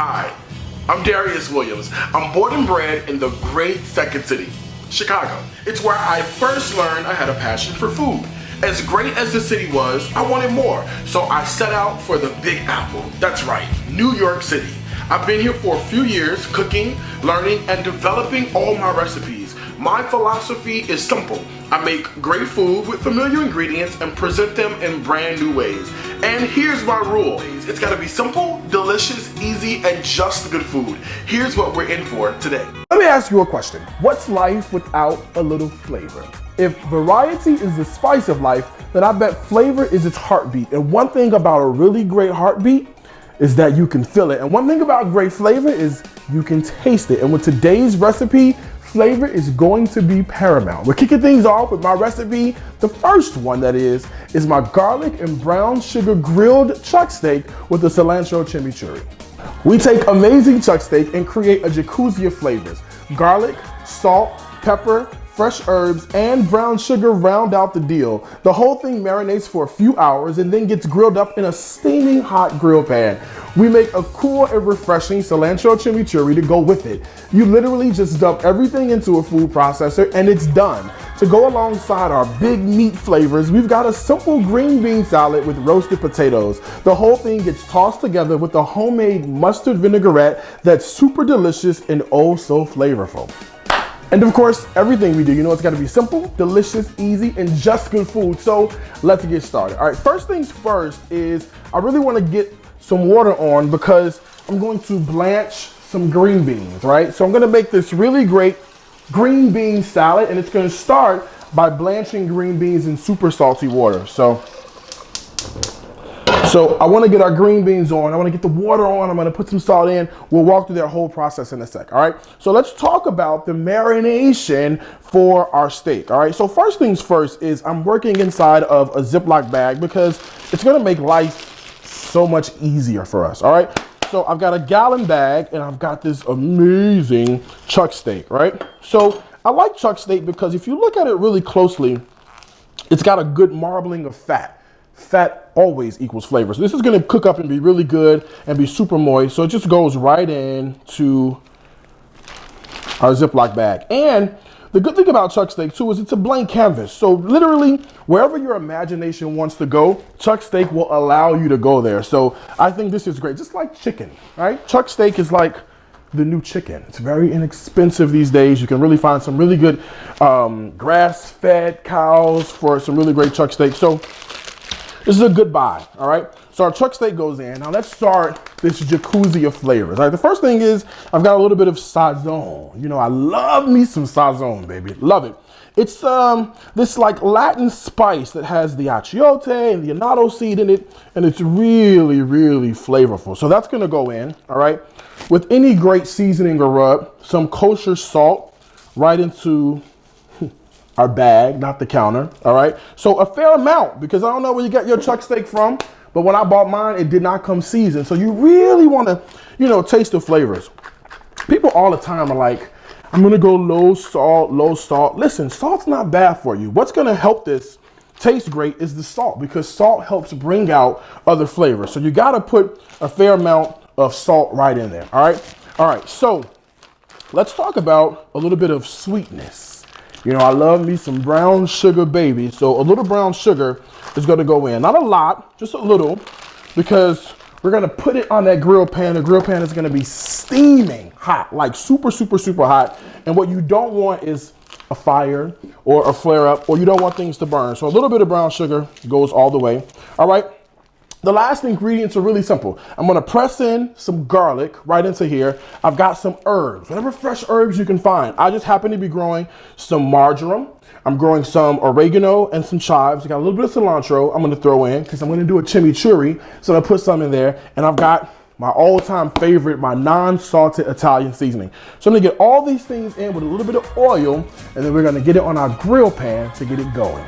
Hi, I'm Darius Williams. I'm born and bred in the great second city, Chicago. It's where I first learned I had a passion for food. As great as the city was, I wanted more, so I set out for the Big Apple. That's right, New York City. I've been here for a few years, cooking, learning, and developing all my recipes. My philosophy is simple. I make great food with familiar ingredients and present them in brand new ways. And here's my rule. It's gotta be simple, delicious, easy, and just good food. Here's what we're in for today. Let me ask you a question. What's life without a little flavor? If variety is the spice of life, then I bet flavor is its heartbeat. And one thing about a really great heartbeat is that you can feel it. And one thing about great flavor is you can taste it. And with today's recipe, flavor is going to be paramount. We're kicking things off with my recipe. The first one, that is my garlic and brown sugar grilled chuck steak with the cilantro chimichurri. We take amazing chuck steak and create a jacuzzi of flavors. Garlic, salt, pepper, fresh herbs, and brown sugar round out the deal. The whole thing marinates for a few hours and then gets grilled up in a steaming hot grill pan. We make a cool and refreshing cilantro chimichurri to go with it. You literally just dump everything into a food processor and it's done. To go alongside our big meat flavors, we've got a simple green bean salad with roasted potatoes. The whole thing gets tossed together with a homemade mustard vinaigrette that's super delicious and oh so flavorful. And of course, everything we do, you know, it's gotta be simple, delicious, easy, and just good food. So let's get started. All right, first things first is I really wanna get some water on because I'm going to blanch some green beans, right? So I'm gonna make this really great green bean salad, and it's gonna start by blanching green beans in super salty water. So I wanna get our green beans on, I wanna get the water on, I'm gonna put some salt in. We'll walk through that whole process in a sec, all right? So let's talk about the marination for our steak, all right? So first things first is I'm working inside of a Ziploc bag because it's gonna make life so much easier for us, all right? So I've got a gallon bag and I've got this amazing chuck steak, right? So I like chuck steak because if you look at it really closely, it's got a good marbling of fat. Fat always equals flavor. So this is gonna cook up and be really good and be super moist. So it just goes right into our Ziploc bag. And the good thing about chuck steak too is it's a blank canvas. So literally wherever your imagination wants to go, chuck steak will allow you to go there. So I think this is great, just like chicken, right? Chuck steak is like the new chicken. It's very inexpensive these days. You can really find some really good grass-fed cows for some really great chuck steak. So this is a good buy, all right? So our chuck steak goes in. Now let's start this jacuzzi of flavors. All right, the first thing is I've got a little bit of sazon. You know, I love me some sazon, baby, love it. It's this like Latin spice that has the achiote and the annatto seed in it, and it's really, really flavorful. So that's gonna go in, all right? With any great seasoning or rub, some kosher salt right into our bag, not the counter, all right? So a fair amount, because I don't know where you got your chuck steak from, but when I bought mine, it did not come seasoned. So you really wanna, you know, taste the flavors. People all the time are like, I'm gonna go low salt, low salt. Listen, salt's not bad for you. What's gonna help this taste great is the salt, because salt helps bring out other flavors. So you gotta put a fair amount of salt right in there, all right? All right, so let's talk about a little bit of sweetness. You know, I love me some brown sugar, baby. So a little brown sugar is gonna go in. Not a lot, just a little, because we're gonna put it on that grill pan. The grill pan is gonna be steaming hot, like super, super, super hot. And what you don't want is a fire or a flare up, or you don't want things to burn. So a little bit of brown sugar goes all the way, all right? The last ingredients are really simple. I'm gonna press in some garlic right into here. I've got some herbs, whatever fresh herbs you can find. I just happen to be growing some marjoram. I'm growing some oregano and some chives. I got a little bit of cilantro I'm gonna throw in because I'm gonna do a chimichurri. So I'm gonna put some in there, and I've got my all-time favorite, my non-salted Italian seasoning. So I'm gonna get all these things in with a little bit of oil, and then we're gonna get it on our grill pan to get it going.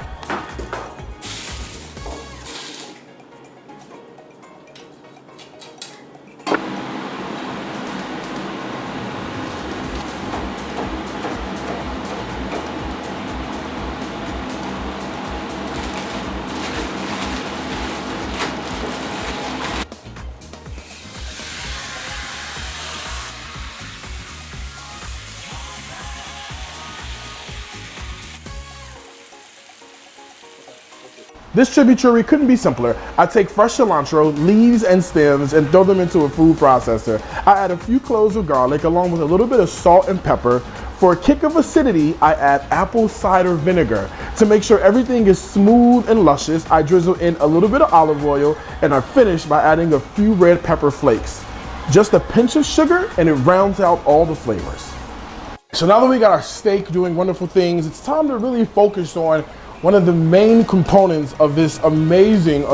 This chimichurri couldn't be simpler. I take fresh cilantro, leaves and stems, and throw them into a food processor. I add a few cloves of garlic along with a little bit of salt and pepper. For a kick of acidity, I add apple cider vinegar. To make sure everything is smooth and luscious, I drizzle in a little bit of olive oil, and I finish by adding a few red pepper flakes. Just a pinch of sugar, and it rounds out all the flavors. So now that we got our steak doing wonderful things, it's time to really focus on one of the main components of this amazing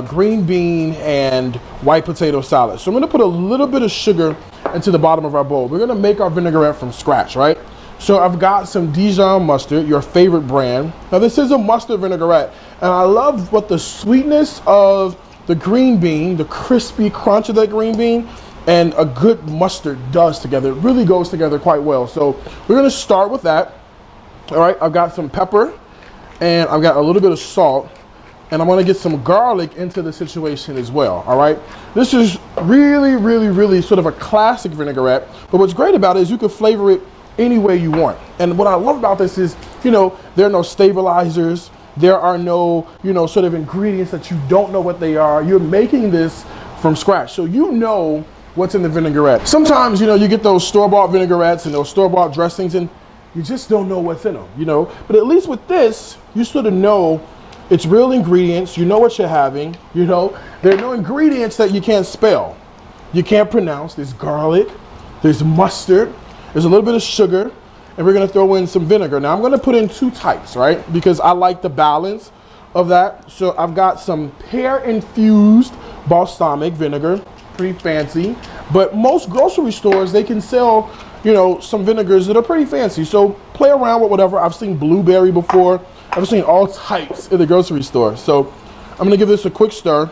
green bean and white potato salad. So I'm gonna put a little bit of sugar into the bottom of our bowl. We're gonna make our vinaigrette from scratch, right? So I've got some Dijon mustard, your favorite brand. Now this is a mustard vinaigrette, and I love what the sweetness of the green bean, the crispy crunch of that green bean, and a good mustard does together. It really goes together quite well. So we're gonna start with that. All right, I've got some pepper, and I've got a little bit of salt, and I'm gonna get some garlic into the situation as well, all right? This is really sort of a classic vinaigrette, but what's great about it is you can flavor it any way you want. And what I love about this is, you know, there are no stabilizers, there are no, you know, sort of ingredients that you don't know what they are. You're making this from scratch, so you know what's in the vinaigrette. Sometimes, you know, you get those store-bought vinaigrettes and those store-bought dressings, and you just don't know what's in them, you know? But at least with this, you sort of know it's real ingredients, you know what you're having, you know? There are no ingredients that you can't spell, you can't pronounce. There's garlic, there's mustard, there's a little bit of sugar, and we're gonna throw in some vinegar. Now I'm gonna put in 2 types, right? Because I like the balance of that. So I've got some pear-infused balsamic vinegar, pretty fancy, but most grocery stores, they can sell, you know, some vinegars that are pretty fancy. So play around with whatever. I've seen blueberry before. I've seen all types in the grocery store. So I'm gonna give this a quick stir.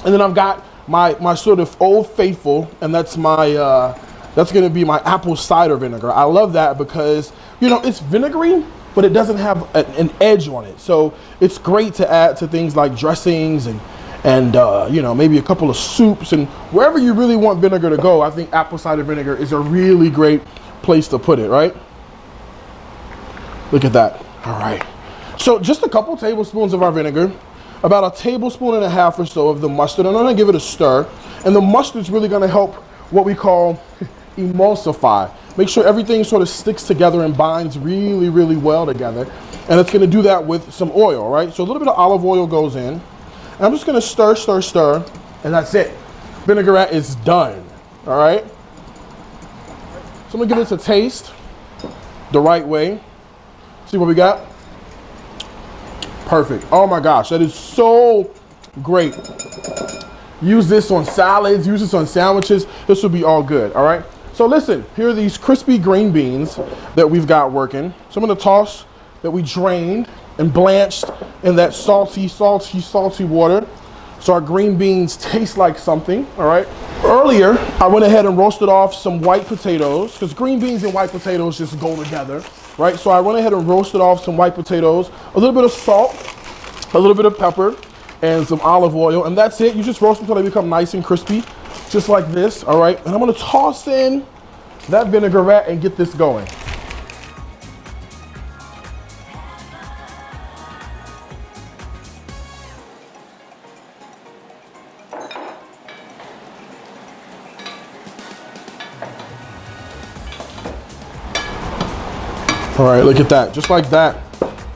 And then I've got my sort of Old Faithful, and that's gonna be my apple cider vinegar. I love that because, you know, it's vinegary, but it doesn't have an edge on it. So it's great to add to things like dressings and you know, maybe a couple of soups, and wherever you really want vinegar to go, I think apple cider vinegar is a really great place to put it, right? Look at that. All right. So just a couple tablespoons of our vinegar, about 1.5 tablespoons or so of the mustard. I'm gonna give it a stir, and the mustard's really gonna help what we call emulsify. Make sure everything sort of sticks together and binds really well together. And it's gonna do that with some oil, right? So a little bit of olive oil goes in. And I'm just gonna stir, and that's it. Vinaigrette is done, all right? So I'm gonna give this a taste the right way. See what we got? Perfect. Oh my gosh, that is so great. Use this on salads, use this on sandwiches. This will be all good, all right? So listen, here are these crispy green beans that we've got working. So I'm gonna toss that we drained and blanched in that salty water. So our green beans taste like something, all right? Earlier, I went ahead and roasted off some white potatoes, because green beans and white potatoes just go together, right? So I went ahead and roasted off some white potatoes, a little bit of salt, a little bit of pepper, and some olive oil, and that's it. You just roast them until they become nice and crispy, just like this, all right? And I'm gonna toss in that vinaigrette and get this going. All right, look at that, just like that.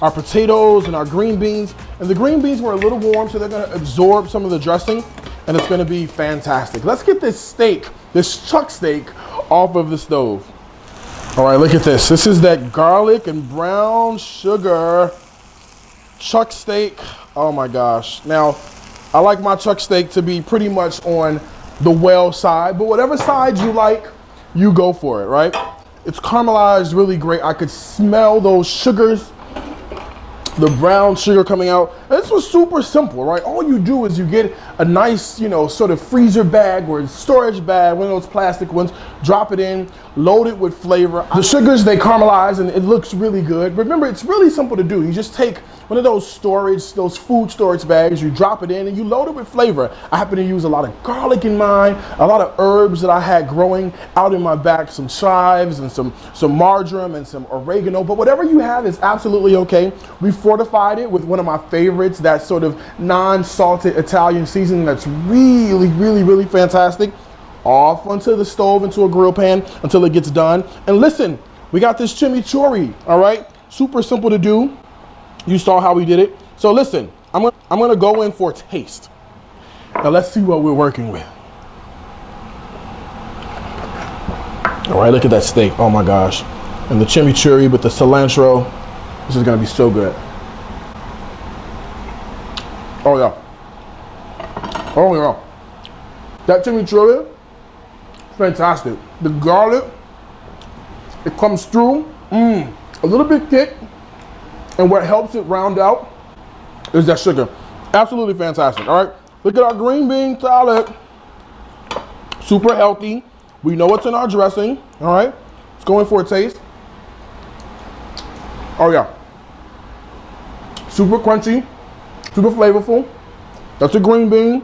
Our potatoes and our green beans, and the green beans were a little warm, so they're gonna absorb some of the dressing, and it's gonna be fantastic. Let's get this steak, this chuck steak, off of the stove. All right, look at this. This is that garlic and brown sugar chuck steak. Oh my gosh. Now, I like my chuck steak to be pretty much on the well side, but whatever side you like, you go for it, right? It's caramelized really great. I could smell those sugars, the brown sugar coming out. This was super simple, right? All you do is you get a nice, you know, sort of freezer bag or storage bag, one of those plastic ones, drop it in, load it with flavor. The sugars, they caramelize and it looks really good. Remember, it's really simple to do. You just take one of those food storage bags, you drop it in and you load it with flavor. I happen to use a lot of garlic in mine, a lot of herbs that I had growing out in my back, some chives and some marjoram and some oregano, but whatever you have is absolutely okay. We fortified it with one of my favorites, that sort of non-salted Italian seasoning that's really, really, really fantastic. Off onto the stove, into a grill pan until it gets done. And listen, we got this chimichurri, all right? Super simple to do. You saw how we did it. So listen, I'm gonna go in for a taste. Now let's see what we're working with. All right, look at that steak, oh my gosh. And the chimichurri with the cilantro. This is gonna be so good. Oh yeah. Oh yeah. That chimichurri, fantastic. The garlic, it comes through, a little bit thick. And what helps it round out is that sugar. Absolutely fantastic, all right? Look at our green bean salad. Super healthy. We know what's in our dressing, all right? Let's go in for a taste. Oh yeah. Super crunchy, super flavorful. That's a green bean.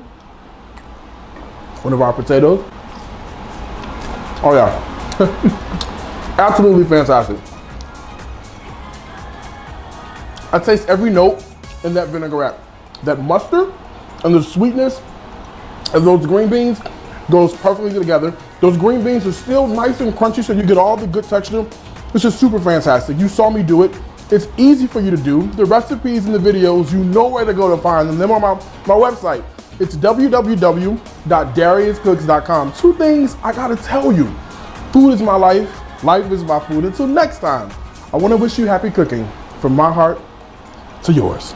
One of our potatoes. Oh yeah. Absolutely fantastic. I taste every note in that vinaigrette. That mustard and the sweetness of those green beans goes perfectly together. Those green beans are still nice and crunchy, so you get all the good texture. It's just super fantastic. You saw me do it. It's easy for you to do. The recipes and the videos, you know where to go to find them. They're on my website. It's www.dariuscooks.com. Two things I gotta tell you. Food is my life. Life is my food. Until next time, I wanna wish you happy cooking from my heart to yours.